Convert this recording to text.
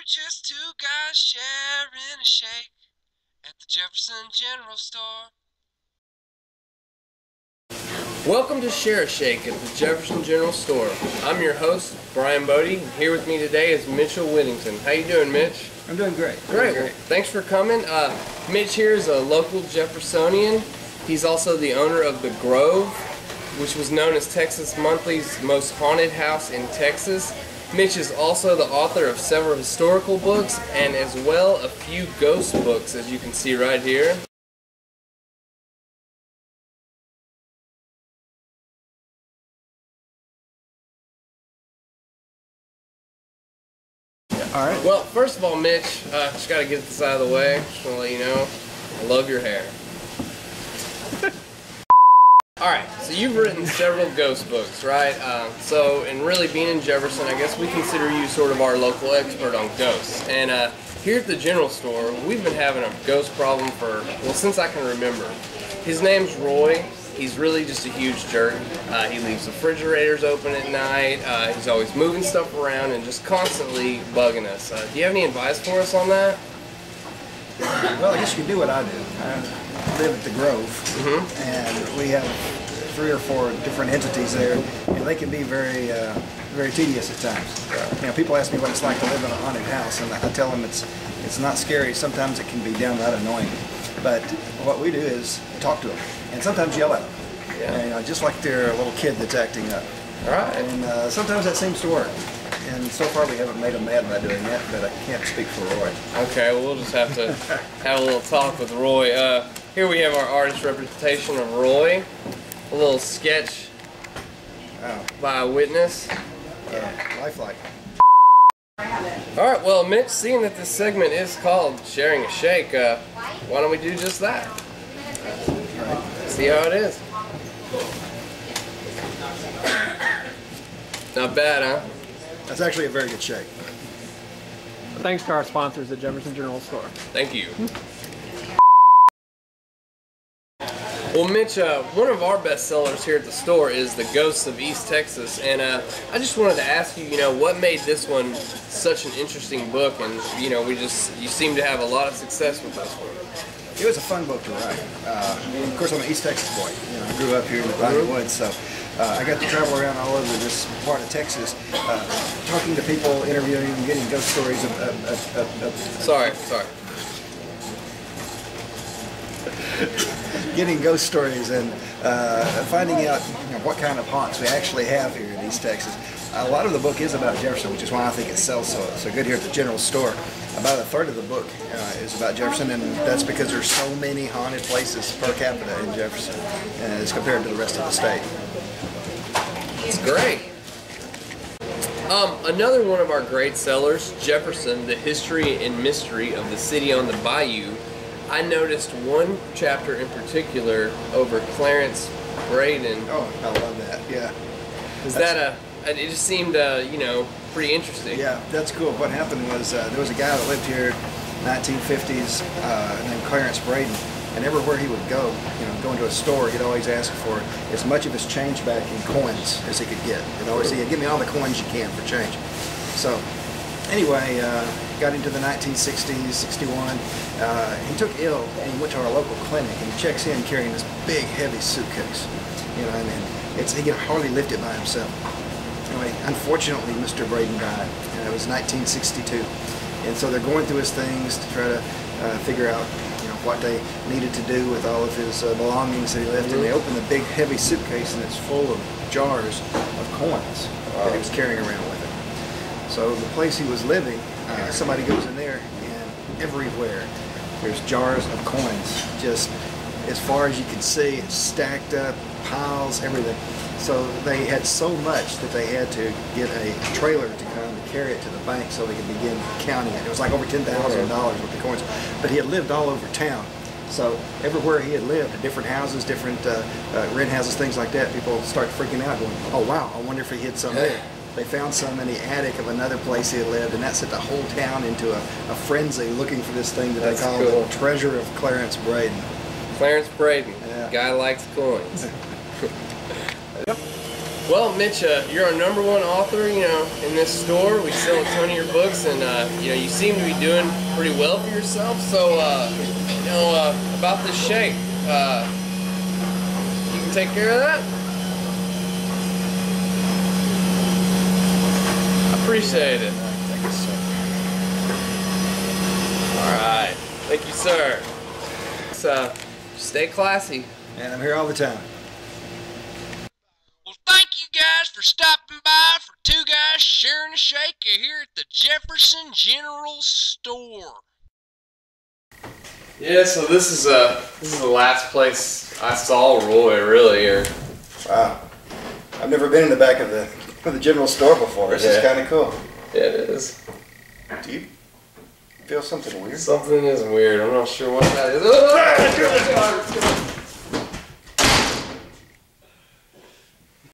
just two guys sharing a shake at the Jefferson General Store. Welcome to Share a Shake at the Jefferson General Store. I'm your host, Brian Bode, and here with me today is Mitchel Whitington. How you doing, Mitch? I'm doing great. Great. Well, thanks for coming. Mitch here is a local Jeffersonian. He's also the owner of The Grove, which was known as Texas Monthly's most haunted house in Texas. Mitch is also the author of several historical books and as well a few ghost books, as you can see right here. Alright. Well, first of all, Mitch, just got to get this out of the way. Just want to let you know, I love your hair. Alright, so you've written several ghost books, right? And really being in Jefferson, I guess we consider you sort of our local expert on ghosts. And here at the General Store, we've been having a ghost problem for, well, since I can remember. His name's Roy. He's really just a huge jerk. He leaves refrigerators open at night. He's always moving stuff around and just constantly bugging us. Do you have any advice for us on that? Well, I guess you can do what I do. I live at the Grove, and we have 3 or 4 different entities there, and they can be very, very tedious at times. You know, people ask me what it's like to live in a haunted house, and I tell them it's not scary. Sometimes it can be downright annoying. But what we do is talk to them, and sometimes yell at them. Yeah. And, just like they're a little kid that's acting up. All right. And sometimes that seems to work. And so far we haven't made them mad by doing that, but I can't speak for Roy. Okay, well, we'll just have to have a little talk with Roy. Here we have our artist representation of Roy. A little sketch by a witness. Lifelike. Alright, well, Mitch, seeing that this segment is called Sharing a Shake, why don't we do just that? See how it is. Not bad, huh? That's actually a very good shake. Thanks to our sponsors at Jefferson General Store. Thank you. Well, Mitch, one of our best sellers here at the store is The Ghosts of East Texas, and I just wanted to ask you, what made this one such an interesting book, and, you seem to have a lot of success with this one. It was a fun book to write. Of course, I'm an East Texas boy. I grew up here in the Piney Woods, so I got to travel around all over this part of Texas, talking to people, interviewing them, getting ghost stories Sorry. Getting ghost stories and finding out what kind of haunts we actually have here in East Texas. A lot of the book is about Jefferson, which is why I think it sells so good here at the General Store. About a third of the book is about Jefferson, and that's because there's so many haunted places per capita in Jefferson as compared to the rest of the state. It's great. Another one of our great sellers, Jefferson, The History and Mystery of the City on the Bayou. I noticed one chapter in particular over Clarence Braden. Oh, I love that, yeah. It just seemed, pretty interesting. Yeah, that's cool. What happened was there was a guy that lived here in the 1950s named Clarence Braden, and everywhere he would go, go into a store, he'd always ask for as much of his change back in coins as he could get. He'd always say, give me all the coins you can for change. So, anyway, got into the 1960s, 61. He took ill, and he went to our local clinic, and he checks in carrying this big, heavy suitcase. And he can hardly lift it by himself. Anyway, unfortunately, Mr. Braden died, and it was 1962. And so they're going through his things to try to figure out, what they needed to do with all of his belongings that he left. And they open the big, heavy suitcase, and it's full of jars of coins that he was carrying around with him. So the place he was living, somebody goes in there, and everywhere there's jars of coins, just as far as you can see, stacked up, piles, everything. So they had so much that they had to get a trailer to come and carry it to the bank so they could begin counting it. It was like over $10,000 worth of coins. But he had lived all over town. So everywhere he had lived, different houses, different rent houses, things like that, people started freaking out going, oh wow, I wonder if he hid some there. They found some in the attic of another place he had lived, and that set the whole town into a frenzy looking for this thing that they called the Treasure of Clarence Braden. Clarence Braden, guy likes coins. Yep. Well, Mitch, you're our #1 author, you know, in this store. We sell a ton of your books, and you know, you seem to be doing pretty well for yourself. So, you know, about this shake, you can take care of that. I appreciate it. Thank you, sir. All right, thank you, sir. So, stay classy. And I'm here all the time. Well, thank you guys for stopping by for Two Guys Sharing a Shake here at the Jefferson General Store. Yeah, so this is the last place I saw Roy, really. Or Wow. I've never been in the back of the general store before. This is kind of cool. yeah, it is. Do you feel something weird? Something is weird. I'm not sure what that is.